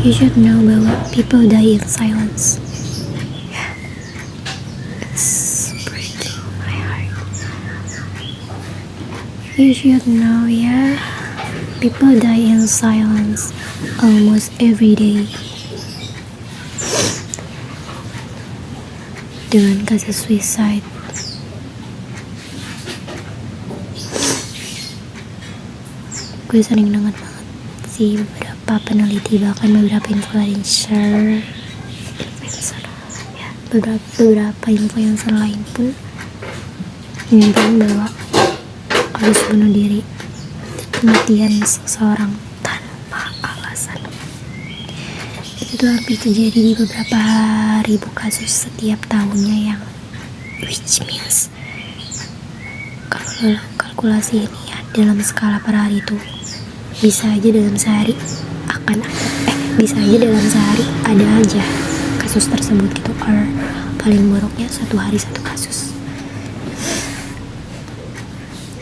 You should know bahwa people die in silence. It's breaking my heart. You should know, people die in silence almost every day. Dengan kasus suicide, gue sering dengar banget sih beberapa peneliti, bahkan beberapa influencer beberapa influencer lain pun menyebutkan bahwa harus bunuh diri, kematian seseorang tanpa alasan. Itu tuh hampir terjadi di beberapa ribu kasus setiap tahunnya, which means kalau kalkulasi ini dalam skala per hari itu bisa aja dalam sehari ada aja kasus tersebut gitu, or paling buruknya satu hari satu kasus.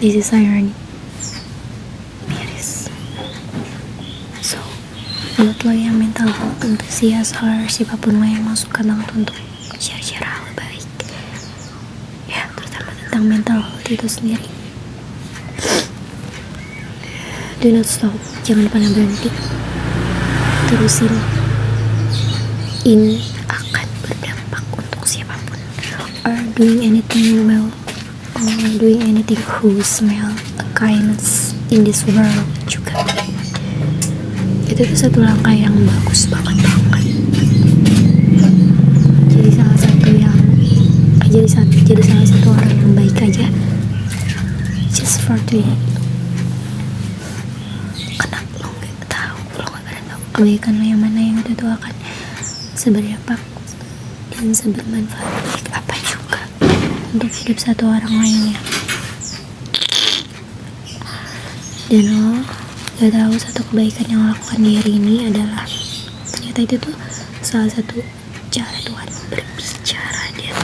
This is irony. So, buat lo yang mental health enthusiast or siapapun lo yang masukkan banget untuk share hal baik, terutama tentang mental health itu sendiri, do not stop, jangan pernah berhenti, terusin. Ini akan berdampak untuk siapapun, or doing anything well, or doing anything who smell a kindness in this world juga. Itu tuh satu langkah yang bagus banget. Jadi salah satu orang yang baik aja, just for today. Karena lo gak tahu kebaikan lo yang mana yang itu tuh akan seberapa dan sebermanfaat baik apa juga untuk hidup satu orang lainnya. Dan lo gak tahu satu kebaikan yang lo lakukan di hari ini adalah ternyata itu tuh salah satu cara Tuhan berbicara dan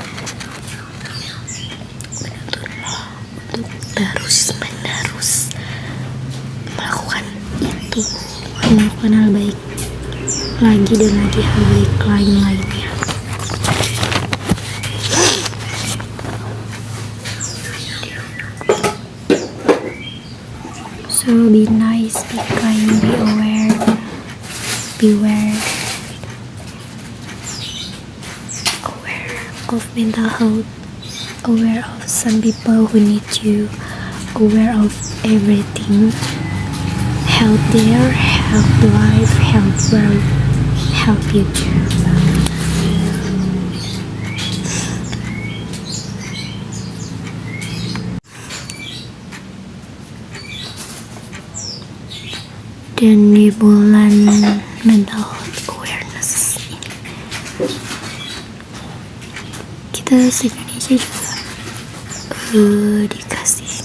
menuntun lo untuk terus-menerus melakukan itu, melakukan hal baik lagi dan lagi, hal baik lainnya. So be nice, be kind, be aware, beware, aware of mental health, aware of some people who need you, aware of everything. Help there, help life, help world, help you too. Dan di bulan mental health awareness ini, kita se-Indonesia juga dikasih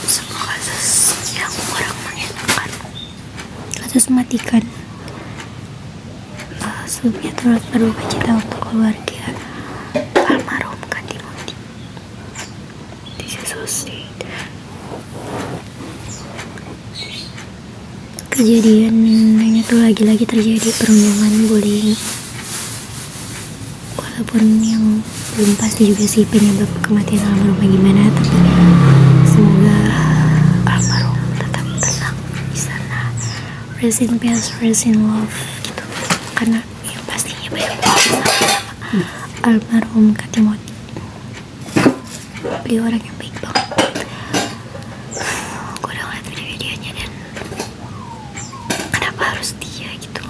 sebuah kasus yang kurang mengenakan, kasus mematikan. Sebelumnya turut berduka cita untuk keluarga almarhum Kak Timothy. This is so sad. Kejadian ini tuh lagi-lagi terjadi, perundungan, bullying. Walaupun yang belum pasti juga sih penyebab kematian almarhum gimana, tapi semoga almarhum tetap tenang di sana. Rest in peace, rest in love gitu. Karena yang pastinya banyak banget sama almarhum Kak Timothy. Beliau orang yang baik banget. Gue udah ngeliat video-videonya dan kenapa harus dia gitu.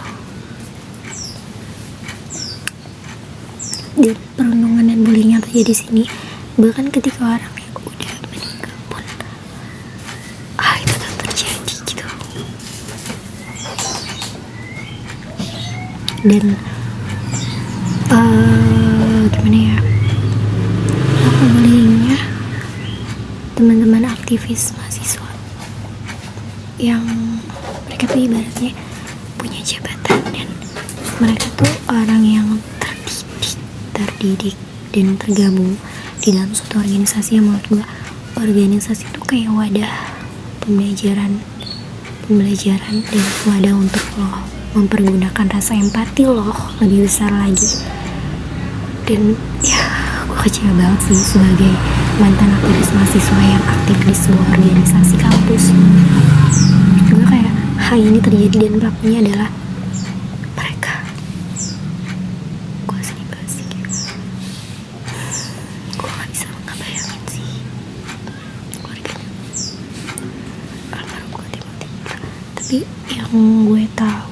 Dan perundungan dan bullying yang terjadi di sini, bahkan ketika orang yang udah meninggal pun itu tetap terjadi gitu. Dan gimana ya, apa bullyingnya teman-teman aktivis mahasiswa yang mereka tuh ibaratnya punya jabatan dan mereka tuh orang yang terdidik dan tergabung di dalam suatu organisasi yang menurut gue organisasi itu kayak wadah pembelajaran pembelajaran dan wadah untuk lo mempergunakan rasa empati lo lebih besar lagi. Dan ya, gue kecewa banget sih sebagai mantan aktivis mahasiswa yang aktif di sebuah organisasi kampus. Gue kayak hal ini terjadi dan pelakunya adalah mereka. Gue sedih banget sih. Gue gak bisa ngebayangin sih keluarganya almarhum gue Timothy. Tapi yang gue tahu,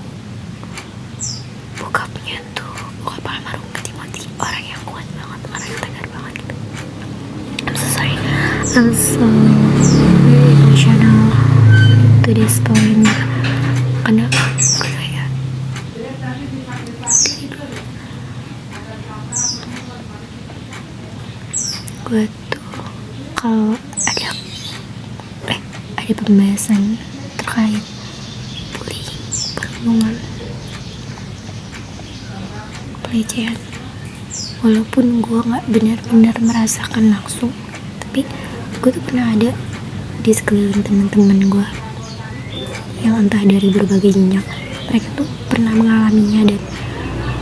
bokap almarhum gue Timothy orang yang kuat banget, orang yang tegar banget gitu. I'm so sorry, I'm so very emotional to this point. Karena gue kayak gue tuh kalau ada pembahasan terkait bullying, perundungan, pelecehan, walaupun gue nggak benar-benar merasakan langsung, tapi gue tuh pernah ada di sekeliling teman-teman gue yang entah dari berbagai jenjang, mereka tuh pernah mengalaminya, dan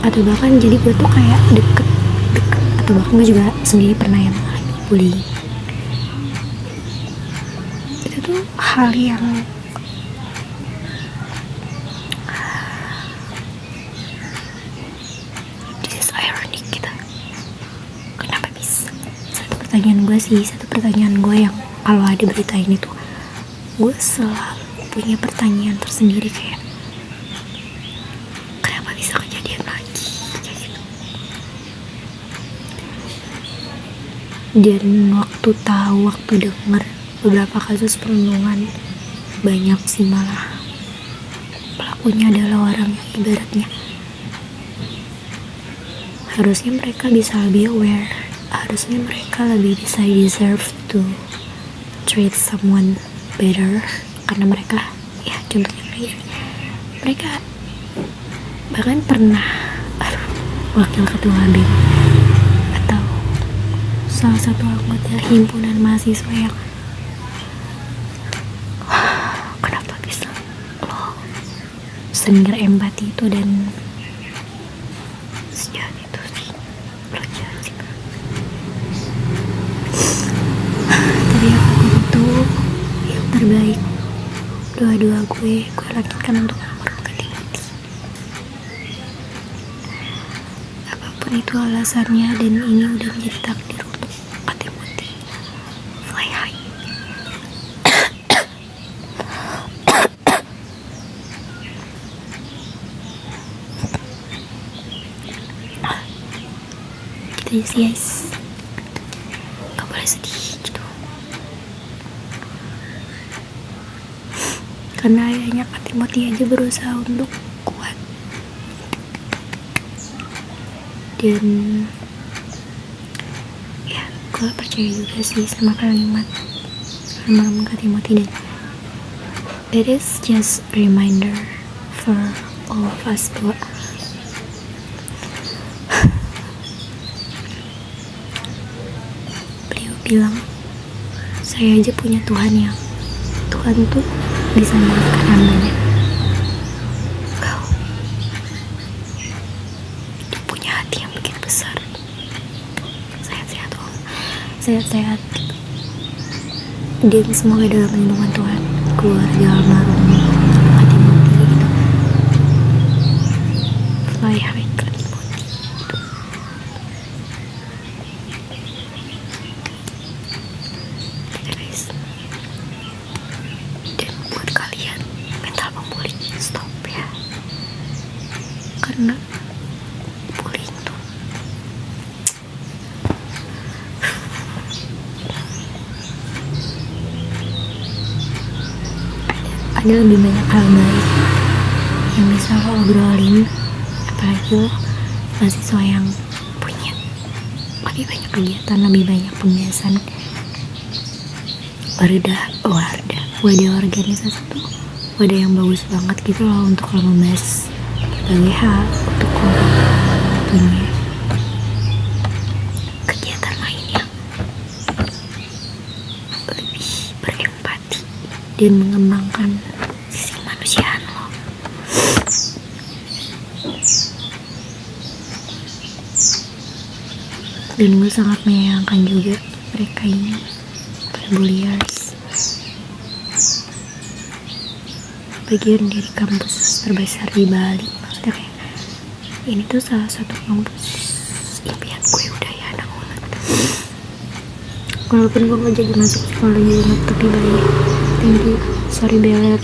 atau bahkan jadi gue tuh kayak deket, atau bahkan gue juga sendiri pernah yang mengalami bullying. Itu tuh hal yang just ironic gitu. Kenapa bisa? Satu pertanyaan gue yang kalau ada berita ini tuh gue selalu punya pertanyaan tersendiri, kayak kenapa bisa kejadian lagi kayak gitu. Dan waktu denger beberapa kasus perundungan, banyak sih malah pelakunya adalah orang yang ibaratnya harusnya mereka bisa lebih aware, harusnya mereka lebih bisa deserve to treat someone better, karena mereka, ya contohnya kayak mereka bahkan pernah wakil ketua BEM atau salah satu anggota himpunan mahasiswa yang kenapa bisa lo senior empati itu dan sejahat itu sih, lo jahat sih. Tapi aku butuh yang terbaik. Doa-doa gue lanjutkan untuk almarhum Timothy. Apapun itu alasannya, dan ini udah menjadi takdir untuk Timothy. Fly high. Gitu aja sih guys, gak boleh sedih gitu. Karena ayahnya Kak Timothy aja berusaha untuk kuat. Dan ya, gue percaya juga sih sama kalimat almarhum Kak Timothy, dan it is just a reminder for all of us bahwa beliau bilang, saya aja punya Tuhan tuh bisa memaafkan hambanya. Kau itu punya hati yang begitu besar. Sehat-sehat Om, sehat-sehat, dan semoga dalam lindungan Tuhan keluarga almarhum Kak Timothy gitu. Fly high Kak Timothy gitu. Guys, dan buat kalian mental pembuli, stop ya, karena bullying tuh ada lebih banyak hal baik yang bisa lo obrolin, apalagi lo mahasiswa yang punya lebih banyak kegiatan, lebih banyak pembiasan. Wadah organisasi tuh wadah yang bagus banget gitu loh untuk lo membahas berbagai hal, untuk lo punya kegiatan lain yang lebih berempati dan mengembangkan sisi Dan gue sangat menyayangkan juga mereka ini, para bulliers, bagian dari kampus terbesar di Bali. Maksudnya kayak ini tuh salah satu kampus impian gue Udayana banget. Walaupun gue gak jadi masuk psikologi banget, tapi baik. Thank you. Sorry Beler.